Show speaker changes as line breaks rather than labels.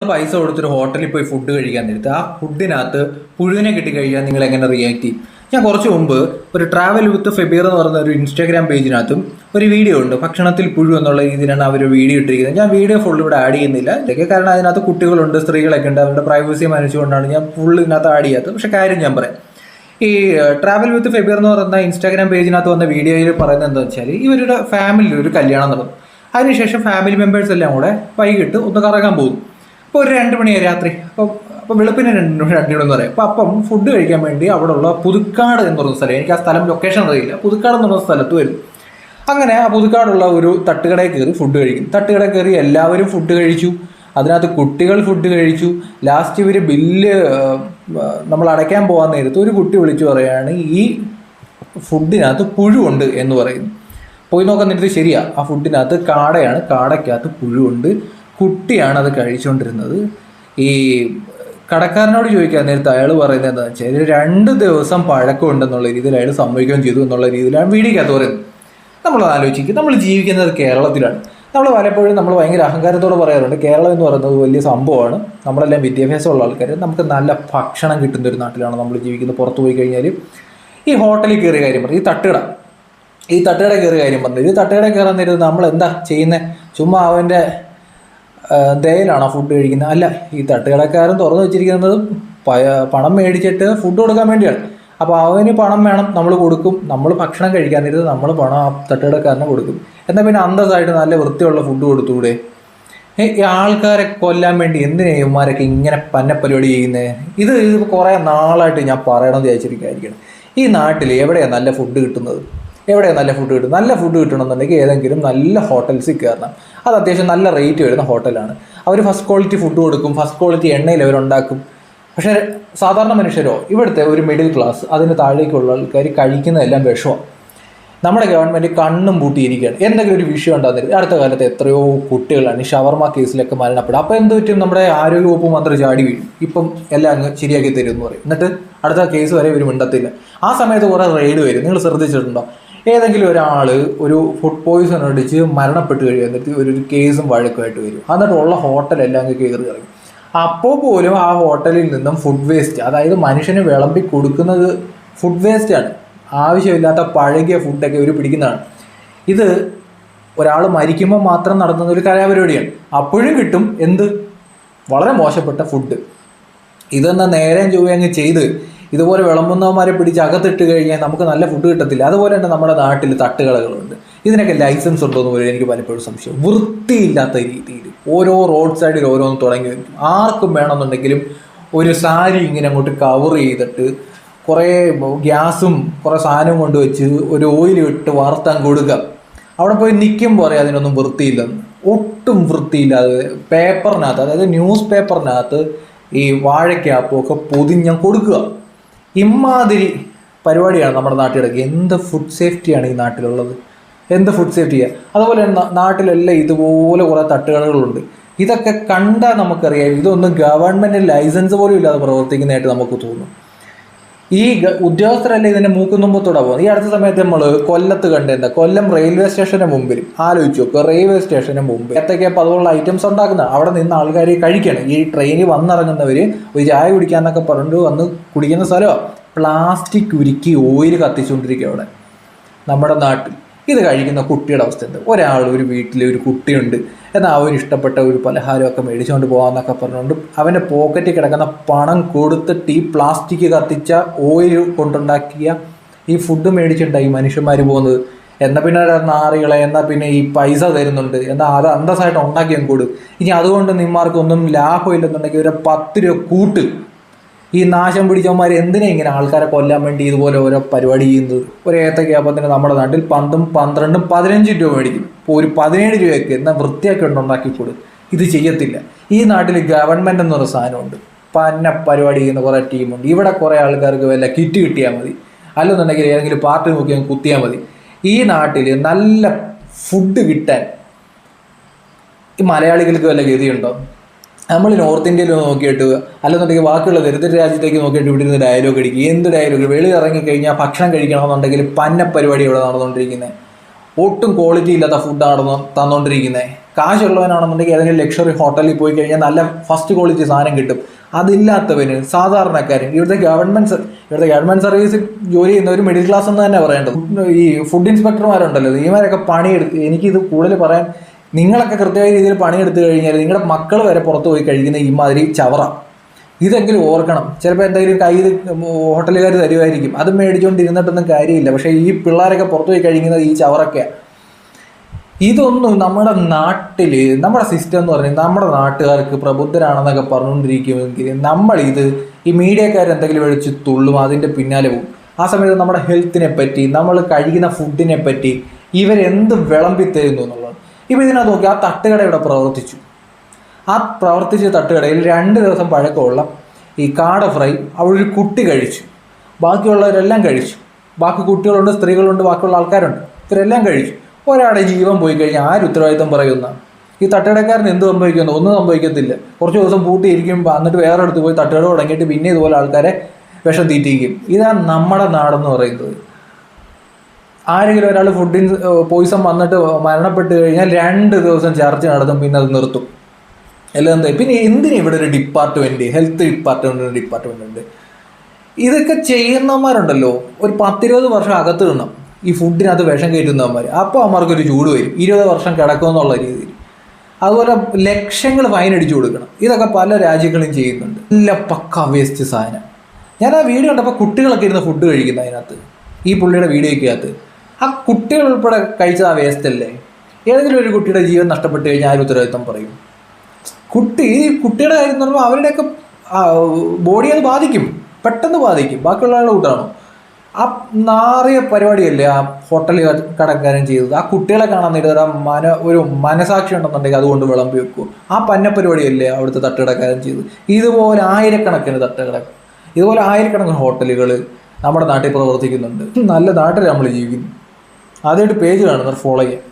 പൈസ കൊടുത്തൊരു ഹോട്ടലിൽ പോയി ഫുഡ് കഴിക്കാൻ നേരത്ത് ആ ഫുഡിനകത്ത് പുഴുവിനെ കിട്ടിക്കഴിഞ്ഞാൽ നിങ്ങൾ എങ്ങനെ റിയാക്ട് ചെയ്യും? ഞാൻ കുറച്ച് മുമ്പ് ഒരു ട്രാവൽ വിത്ത് ഫെബീർ എന്ന് പറയുന്ന ഒരു ഇൻസ്റ്റാഗ്രാം പേജിനകത്തും ഒരു വീഡിയോ ഉണ്ട്. ഭക്ഷണത്തിൽ പുഴു എന്നുള്ള രീതിയിലാണ് അവർ വീഡിയോ ഇട്ടിരിക്കുന്നത്. ഞാൻ വീഡിയോ ഫുൾ ഇവിടെ ആഡ് ചെയ്യുന്നില്ല. ഇതൊക്കെ കാരണം അതിനകത്ത് കുട്ടികളുണ്ട്, സ്ത്രീകളൊക്കെ ഉണ്ട്. അവരുടെ പ്രൈവസി മാനിച്ചുകൊണ്ടാണ് ഞാൻ ഫുൾ ഇതിനകത്ത് ആഡ് ചെയ്യാത്തത്. പക്ഷേ കാര്യം ഞാൻ പറയാം. ഈ ട്രാവൽ വിത്ത് ഫെബീർ എന്ന് പറയുന്ന ഇൻസ്റ്റാഗ്രാം പേജിനകത്ത് വന്ന വീഡിയോയിൽ പറയുന്നത് എന്താണെന്ന് വെച്ചാൽ ഇവരുടെ ഫാമിലിയിൽ ഒരു കല്യാണം നടന്നു. അതിനുശേഷം ഫാമിലി മെമ്പേഴ്സ് എല്ലാം കൂടെ വൈകിട്ട് ഒന്ന് കറങ്ങാൻ പോകും. അപ്പോൾ ഒരു 2 മണിയായി രാത്രി. അപ്പോൾ വെളുപ്പിന് 2 മണി എന്ന് പറയും. അപ്പം ഫുഡ് കഴിക്കാൻ വേണ്ടി അവിടെയുള്ള പുതുക്കാട് എന്ന് പറയുന്ന സ്ഥലം, എനിക്ക് ആ സ്ഥലം ലൊക്കേഷൻ അറിയില്ല, പുതുക്കാട് എന്ന് പറയുന്ന സ്ഥലത്ത് വരും. അങ്ങനെ ആ പുതുക്കാടുള്ള ഒരു തട്ടുകടയിൽ കയറി ഫുഡ് കഴിക്കും. തട്ടുകടയിൽ കയറി എല്ലാവരും ഫുഡ് കഴിച്ചു. അതിനകത്ത് കുട്ടികൾ ഫുഡ് കഴിച്ചു. ലാസ്റ്റ് ഇവർ ബില്ല് നമ്മൾ അടയ്ക്കാൻ പോകാൻ നേരത്ത് ഒരു കുട്ടി വിളിച്ചു പറയുകയാണ് ഈ ഫുഡിനകത്ത് പുഴുണ്ട് എന്ന് പറയുന്നു. പോയി നോക്കാൻ നേരത്ത് ശരിയാ, ആ ഫുഡിനകത്ത് കാടയാണ്, കാടയ്ക്കകത്ത് പുഴുണ്ട്. കുട്ടിയാണ് അത് കഴിച്ചുകൊണ്ടിരുന്നത്. ഈ കടക്കാരനോട് ചോദിക്കാൻ നേരത്തെ അയാൾ പറയുന്നത് എന്താണെന്ന് വെച്ചാൽ 2 ദിവസം പഴക്കമുണ്ടെന്നുള്ള രീതിയിൽ അയാൾ സംഭവിക്കുകയും ചെയ്തു എന്നുള്ള രീതിയിലാണ് വീഡിയോക്കകത്ത് പറയുന്നത്. നമ്മൾ ആലോചിക്കും, നമ്മൾ ജീവിക്കുന്നത് കേരളത്തിലാണ്. നമ്മൾ പലപ്പോഴും ഭയങ്കര അഹങ്കാരത്തോടെ പറയാറുണ്ട് കേരളം എന്ന് പറയുന്നത് വലിയ സംഭവമാണ്, നമ്മളെല്ലാം വിദ്യാഭ്യാസമുള്ള ആൾക്കാർ, നമുക്ക് നല്ല ഭക്ഷണം കിട്ടുന്ന ഒരു നാട്ടിലാണ് നമ്മൾ ജീവിക്കുന്നത്. പുറത്ത് പോയി കഴിഞ്ഞാൽ ഈ ഹോട്ടലിൽ കയറിയ കാര്യം പറഞ്ഞു, ഈ തട്ടുകട കയറിയ കാര്യം പറഞ്ഞു. ഈ തട്ടുകട കയറാൻ നേരത്ത് നമ്മൾ എന്താ ചെയ്യുന്നത്? ചുമ്മാ അവൻ്റെ ദയയിലാണോ ഫുഡ് കഴിക്കുന്നത്? അല്ല, ഈ തട്ടുകടക്കാരൻ തുറന്നു വെച്ചിരിക്കുന്നത് പണം മേടിച്ചിട്ട് ഫുഡ് കൊടുക്കാൻ വേണ്ടിയാണ്. അപ്പോൾ അവന് പണം വേണം, നമ്മൾ കൊടുക്കും. നമ്മൾ ഭക്ഷണം കഴിക്കാൻ നേരത്ത് നമ്മൾ പണം ആ തട്ടുകടക്കാരനെ കൊടുക്കും. എന്നാൽ പിന്നെ അന്തസ്സായിട്ട് നല്ല വൃത്തിയുള്ള ഫുഡ് കൊടുത്തൂടെ? ഈ ആൾക്കാരെ കൊല്ലാൻ വേണ്ടി എന്തിനാ ഇവന്മാരൊക്കെ ഇങ്ങനെ പന്നപ്പരിപാടി ചെയ്യുന്നത്? ഇത് കുറേ നാളായിട്ട് ഞാൻ പറയണമെന്ന് വിചാരിച്ചിരിക്കുകയായിരിക്കണം. ഈ നാട്ടിൽ എവിടെയാണ് നല്ല ഫുഡ് കിട്ടുന്നത്? നല്ല ഫുഡ് കിട്ടണമെന്നുണ്ടെങ്കിൽ ഏതെങ്കിലും നല്ല ഹോട്ടൽസിൽ കയറണം. അത് അത്യാവശ്യം നല്ല റേറ്റ് വരുന്ന ഹോട്ടലാണ്. അവർ ഫസ്റ്റ് ക്വാളിറ്റി ഫുഡ് കൊടുക്കും, ഫസ്റ്റ് ക്വാളിറ്റി എണ്ണയിൽ അവരുണ്ടാക്കും. പക്ഷേ സാധാരണ മനുഷ്യരോ, ഇവിടുത്തെ ഒരു മിഡിൽ ക്ലാസ്, അതിന് താഴേക്കുള്ള ആൾക്കാർ കഴിക്കുന്നതെല്ലാം വിഷമാണ്. നമ്മുടെ ഗവൺമെൻറ് കണ്ണും പൂട്ടിയിരിക്കുകയാണ്. എന്തെങ്കിലും ഒരു വിഷയം ഉണ്ടാകുന്നില്ല. അടുത്ത കാലത്ത് എത്രയോ കുട്ടികളാണ് ഈ ഷവർമ കേസിലൊക്കെ മരണപ്പെടുക. അപ്പോൾ എന്ത് പറ്റും? നമ്മുടെ ആരോഗ്യവകുപ്പ് മന്ത്രി ചാടി വീഴും, ഇപ്പം എല്ലാം അങ്ങ് ശരിയാക്കി തരും എന്ന് പറയും. എന്നിട്ട് അടുത്ത കേസ് വരെ ഇവർ മിണ്ടത്തില്ല. ആ സമയത്ത് കുറേ റെയ്ഡ് വരും. നിങ്ങൾ ശ്രദ്ധിച്ചിട്ടുണ്ടോ? ഏതെങ്കിലും ഒരാൾ ഒരു ഫുഡ് പോയിസൺ അടിച്ച് മരണപ്പെട്ട് കഴിയുന്നിട്ട് ഒരു കേസും വഴക്കുമായിട്ട് വരും. എന്നിട്ട് ഉള്ള ഹോട്ടലെല്ലാം അങ്ങ് കയറി ഇറങ്ങും. അപ്പോൾ പോലും ആ ഹോട്ടലിൽ നിന്നും ഫുഡ് വേസ്റ്റ്, അതായത് മനുഷ്യന് വിളമ്പി കൊടുക്കുന്നത് ഫുഡ് വേസ്റ്റാണ്. ആവശ്യമില്ലാത്ത പഴകിയ ഫുഡൊക്കെ ഇവർ പിടിക്കുന്നതാണ്. ഇത് ഒരാൾ മരിക്കുമ്പോൾ മാത്രം നടത്തുന്ന ഒരു കലാപരിപാടിയാണ്. അപ്പോഴും കിട്ടും എന്ത്? വളരെ മോശപ്പെട്ട ഫുഡ്. ഇതെന്നാൽ നേരെയും ചൊവ്വയും അങ്ങ് ചെയ്ത് ഇതുപോലെ വിളമ്പുന്നവന്മാരെ പിടിച്ച് അകത്തിട്ട് കഴിഞ്ഞാൽ നമുക്ക് നല്ല ഫുഡ് കിട്ടത്തില്ല. അതുപോലെ തന്നെ നമ്മുടെ നാട്ടിൽ തട്ടുകടകളുണ്ട്. ഇതിനൊക്കെ ലൈസൻസ് ഉണ്ടോ എന്ന് പോലും എനിക്ക് പലപ്പോഴും സംശയം. വൃത്തിയില്ലാത്ത രീതിയിൽ ഓരോ റോഡ് സൈഡിൽ ഓരോന്ന് തുടങ്ങി വരും. ആർക്കും വേണമെന്നുണ്ടെങ്കിലും ഒരു സാരി ഇങ്ങനെ അങ്ങോട്ട് കവർ ചെയ്തിട്ട് കുറേ ഗ്യാസും കുറേ സാധനവും കൊണ്ടുവച്ച് ഒരു ഓയിൽ ഇട്ട് വറുത്താൻ കൊടുക്കുക. അവിടെ പോയി നിൽക്കുമ്പോൾ പറയാം അതിനൊന്നും വൃത്തിയില്ലെന്ന്. ഒട്ടും വൃത്തിയില്ലാതെ പേപ്പറിനകത്ത്, അതായത് ന്യൂസ് പേപ്പറിനകത്ത് ഈ വാഴയ്ക്കാപ്പും ഒക്കെ പൊതിഞ്ഞ് കൊടുക്കുക. ഇമാതിരി പരിപാടിയാണ് നമ്മുടെ നാട്ടിലൊക്കെ. എന്ത് ഫുഡ് സേഫ്റ്റിയാണ് ഈ നാട്ടിലുള്ളത്? എന്ത് ഫുഡ് സേഫ്റ്റിയാണ്? അതുപോലെ തന്നെ നാട്ടിലെല്ലാം ഇതുപോലെ കുറേ തട്ടുകടകളുണ്ട്. ഇതൊക്കെ കണ്ടാൽ നമുക്കറിയാം ഇതൊന്നും ഗവൺമെൻറ് ലൈസൻസ് പോലും ഇല്ലാതെ പ്രവർത്തിക്കുന്നതായിട്ട് നമുക്ക് തോന്നും. ഈ ഉദ്യോഗസ്ഥരല്ലേ ഇതിൻ്റെ മൂക്കുന്നുമ്പത്തോടെ പോകുന്നത്. ഈ അടുത്ത സമയത്ത് നമ്മൾ കൊല്ലത്ത് കണ്ടെന്താ, കൊല്ലം റെയിൽവേ സ്റ്റേഷന് മുമ്പിൽ ആലോചിച്ച് നോക്കുക. റെയിൽവേ സ്റ്റേഷന് മുമ്പ് ഏത്തക്കപ്പം അതുപോലുള്ള ഐറ്റംസ് ഉണ്ടാക്കുന്ന അവിടെ നിന്ന് ആൾക്കാർ കഴിക്കണം. ഈ ട്രെയിനിൽ വന്നിറങ്ങുന്നവർ ഒരു ചായ കുടിക്കാന്നൊക്കെ പറഞ്ഞിട്ട് വന്ന് കുടിക്കുന്ന സ്ഥലമാണ്. പ്ലാസ്റ്റിക് ഉരുക്കി ഓയിൽ കത്തിച്ചുകൊണ്ടിരിക്കുക അവിടെ നമ്മുടെ നാട്ടിൽ. ഇത് കഴിക്കുന്ന കുട്ടിയുടെ അവസ്ഥ എന്ത്? ഒരു വീട്ടിൽ ഒരു കുട്ടിയുണ്ട്, എന്നാൽ അവന് ഇഷ്ടപ്പെട്ട ഒരു പലഹാരമൊക്കെ മേടിച്ചുകൊണ്ട് പോകാമെന്നൊക്കെ പറഞ്ഞുകൊണ്ട് അവൻ്റെ പോക്കറ്റിൽ കിടക്കുന്ന പണം കൊടുത്തിട്ട് ഈ പ്ലാസ്റ്റിക് കത്തിച്ച ഓയിൽ കൊണ്ടുണ്ടാക്കിയ ഈ ഫുഡ് മേടിച്ചിട്ടുണ്ടായി മനുഷ്യന്മാർ പോകുന്നത്. എന്നാൽ പിന്നെ നാറികളെ, എന്നാൽ പിന്നെ ഈ പൈസ തരുന്നുണ്ട്, എന്നാൽ അത് അന്തസ്സായിട്ട് ഉണ്ടാക്കി കൊടു. ഇനി അതുകൊണ്ട് നിന്മാർക്കൊന്നും ലാഭമില്ലെന്നുണ്ടെങ്കിൽ ഒരു 10 രൂപ കൂട്ട്. ഈ നാശം പിടിച്ചവന്മാർ എന്തിനാ ഇങ്ങനെ ആൾക്കാരെ കൊല്ലാൻ വേണ്ടി ഇതുപോലെ ഓരോ പരിപാടി ചെയ്യുന്നത്? ഒരു ഏത്തക്കപ്പത്തിന് നമ്മുടെ നാട്ടിൽ 10, 12, 15 രൂപ മേടിക്കും. ഇപ്പോൾ ഒരു 17 രൂപയ്ക്ക് എന്നാൽ വൃത്തിയാക്കി ഉണ്ടാക്കിക്കൊടു. ഇത് ചെയ്യത്തില്ല. ഈ നാട്ടിൽ ഗവൺമെൻറ് എന്നൊരു സാധനമുണ്ട്. പന്ന പരിപാടി ചെയ്യുന്ന കുറേ ടീമുണ്ട്. ഇവിടെ കുറേ ആൾക്കാർക്ക് വല്ല കിറ്റ് കിട്ടിയാൽ മതി, അല്ലെന്നുണ്ടെങ്കിൽ ഏതെങ്കിലും പാർട്ടി നോക്കി കുത്തിയാൽ മതി. ഈ നാട്ടിൽ നല്ല ഫുഡ് കിട്ടാൻ ഈ മലയാളികൾക്ക് വല്ല ഗതിയുണ്ടോ? നമ്മൾ നോർത്ത് ഇന്ത്യയിൽ നോക്കിയിട്ട് അല്ലെന്നുണ്ടെങ്കിൽ ബാക്കിയുള്ള ദരിദ്ര രാജ്യത്തേക്ക് നോക്കിയിട്ട് ഇവിടെ ഇരുന്ന് ഡയലോഗ് അടിക്കുക. എന്ത് ഡയലോഗ്? വെളി ഇറങ്ങിക്കഴിഞ്ഞാൽ ഭക്ഷണം കഴിക്കണമെന്നുണ്ടെങ്കിൽ പന്ന പരിപാടി ഇവിടെ നടന്നുകൊണ്ടിരിക്കുന്നത്. ഒട്ടും ക്വാളിറ്റി ഇല്ലാത്ത ഫുഡാണ് തന്നുകൊണ്ടിരിക്കുന്നത്. കാശുള്ളവനാണെന്നുണ്ടെങ്കിൽ ഏതെങ്കിലും ലക്ഷറി ഹോട്ടലിൽ പോയി കഴിഞ്ഞാൽ നല്ല ഫസ്റ്റ് ക്വാളിറ്റി സാധനം കിട്ടും. അതില്ലാത്തവന് സാധാരണക്കാരൻ ഇവിടുത്തെ ഗവൺമെൻറ് സർവീസിൽ ജോലി ചെയ്യുന്ന ഒരു മിഡിൽ ക്ലാസ് എന്ന് തന്നെ പറയേണ്ടത്. ഈ ഫുഡ് ഇൻസ്പെക്ടർമാരുണ്ടല്ലോ, ഇവരൊക്കെ പണിയെടുത്ത്, എനിക്കിത് കൂടുതൽ പറയാൻ, നിങ്ങളൊക്കെ കൃത്യമായ രീതിയിൽ പണിയെടുത്ത് കഴിഞ്ഞാൽ നിങ്ങളുടെ മക്കൾ വരെ പുറത്ത് പോയി കഴിക്കുന്ന ഇമാതിരി ചവറ. ഇതെങ്കിലും ഓർക്കണം. ചിലപ്പോൾ എന്തെങ്കിലും കയ്യിൽ ഹോട്ടലുകാർ തരുമായിരിക്കും, അത് മേടിച്ചുകൊണ്ടിരുന്നിട്ടൊന്നും കാര്യമില്ല. പക്ഷേ ഈ പിള്ളേരൊക്കെ പുറത്തു പോയി കഴിക്കുന്നത് ഈ ചവറൊക്കെയാണ്. ഇതൊന്നും നമ്മുടെ നാട്ടിൽ, നമ്മുടെ സിസ്റ്റം എന്ന് പറഞ്ഞാൽ നമ്മുടെ നാട്ടുകാർക്ക് പ്രബുദ്ധരാണെന്നൊക്കെ പറഞ്ഞുകൊണ്ടിരിക്കുമെങ്കിൽ നമ്മളിത് ഈ മീഡിയക്കാരെന്തെങ്കിലും മേടിച്ച് തുള്ളും, അതിൻ്റെ പിന്നാലെ പോകും. ആ സമയത്ത് നമ്മുടെ ഹെൽത്തിനെ പറ്റി, നമ്മൾ കഴിക്കുന്ന ഫുഡിനെ പറ്റി ഇവരെന്ത് വിളമ്പിത്തരുന്നു എന്നുള്ളത്. ഇപ്പോൾ ഇതിനകത്ത് നോക്കി, ആ തട്ടുകട ഇവിടെ പ്രവർത്തിച്ചു. ആ പ്രവർത്തിച്ച തട്ടുകടയിൽ 2 ദിവസം പഴക്കമുള്ള ഈ കാട ഫ്രൈ അവിടെ ഒരു കുട്ടി കഴിച്ചു. ബാക്കിയുള്ളവരെല്ലാം കഴിച്ചു. ബാക്കി കുട്ടികളുണ്ട്, സ്ത്രീകളുണ്ട്, ബാക്കിയുള്ള ആൾക്കാരുണ്ട്, ഇവരെല്ലാം കഴിച്ചു. ഒരാളുടെ ജീവൻ പോയി കഴിഞ്ഞാൽ ആര് ഉത്തരവാദിത്വം പറയുന്ന? ഈ തട്ടുകടക്കാരന് എന്ത് സംഭവിക്കുന്നു? ഒന്നും സംഭവിക്കത്തില്ല. കുറച്ച് ദിവസം പൂട്ടിയിരിക്കും, എന്നിട്ട് വേറെ അടുത്ത് പോയി തട്ടുകട തുടങ്ങിയിട്ട് പിന്നെ ഇതുപോലെ ആൾക്കാരെ വിഷം തീറ്റിക്കും. ഇതാണ് നമ്മുടെ നാടെന്ന് പറയുന്നത്. ആരെങ്കിലും ഒരാൾ പോയിസൺ വന്നിട്ട് മരണപ്പെട്ട് കഴിഞ്ഞാൽ 2 ദിവസം ചർച്ച നടത്തും, പിന്നെ അത് നിർത്തും. എല്ലാം എന്താ? പിന്നെ എന്തിനാ ഇവിടെ ഒരു ഡിപ്പാർട്ട്മെൻറ്റ്, ഹെൽത്ത് ഡിപ്പാർട്ട്മെൻറ്റ് ഉണ്ട്? ഇതൊക്കെ ചെയ്യുന്നവന്മാരുണ്ടല്ലോ, ഒരു 10-20 വർഷം അകത്ത് നിന്നും ഈ ഫുഡിനകത്ത് വിഷം കയറ്റുന്നവന്മാർ. അപ്പോൾ അവന്മാർക്കൊരു ചൂട് വരും, 20 വർഷം കിടക്കുമെന്നുള്ള രീതിയിൽ. അതുപോലെ ലക്ഷങ്ങൾ ഫൈൻ അടിച്ചു കൊടുക്കണം. ഇതൊക്കെ പല രാജ്യങ്ങളും ചെയ്യുന്നുണ്ട്. നല്ല പക്ക വേസ്റ്റ് സാധനം. ഞാൻ ആ വീഡിയോ കണ്ടപ്പോൾ കുട്ടികളൊക്കെ ഇരുന്ന് ഫുഡ് കഴിക്കുന്ന അതിനകത്ത്, ഈ പുള്ളിയുടെ വീഡിയോയ്ക്കകത്ത് ആ കുട്ടികൾ ഉൾപ്പെടെ കഴിച്ചത് ആ വേസ്റ്റ് അല്ലേ? ഏതെങ്കിലും ഒരു കുട്ടിയുടെ ജീവൻ നഷ്ടപ്പെട്ട് കഴിഞ്ഞാൽ ആരും ഉത്തരവാദിത്വം പറയും? കുട്ടിയുടെ കാര്യം എന്ന് പറയുമ്പോൾ അവരുടെയൊക്കെ ബോഡി അത് ബാധിക്കും, പെട്ടെന്ന് ബാധിക്കും. ബാക്കിയുള്ള ആളുടെ കൂട്ടാണോ? ആ നാറിയ പരിപാടിയല്ലേ ആ ഹോട്ടലിൽ കടക്കാരൻ ചെയ്തത്? ആ കുട്ടികളെ കാണാൻ നേരിട്ട് ഒരു മനസാക്ഷി ഉണ്ടെന്നുണ്ടെങ്കിൽ അതുകൊണ്ട് വിളമ്പി വെക്കും. ആ പന്ന പരിപാടിയല്ലേ അവിടുത്തെ തട്ടുകടക്കാരൻ ചെയ്തത്? ഇതുപോലെ ആയിരക്കണക്കിന് ഹോട്ടലുകൾ നമ്മുടെ നാട്ടിൽ പ്രവർത്തിക്കുന്നുണ്ട്. നല്ല നാട്ടിൽ നമ്മൾ ജീവിക്കുന്നു. ആദ്യമായിട്ട് പേജ് കാണുന്നവർ ഫോളോ ചെയ്യാം.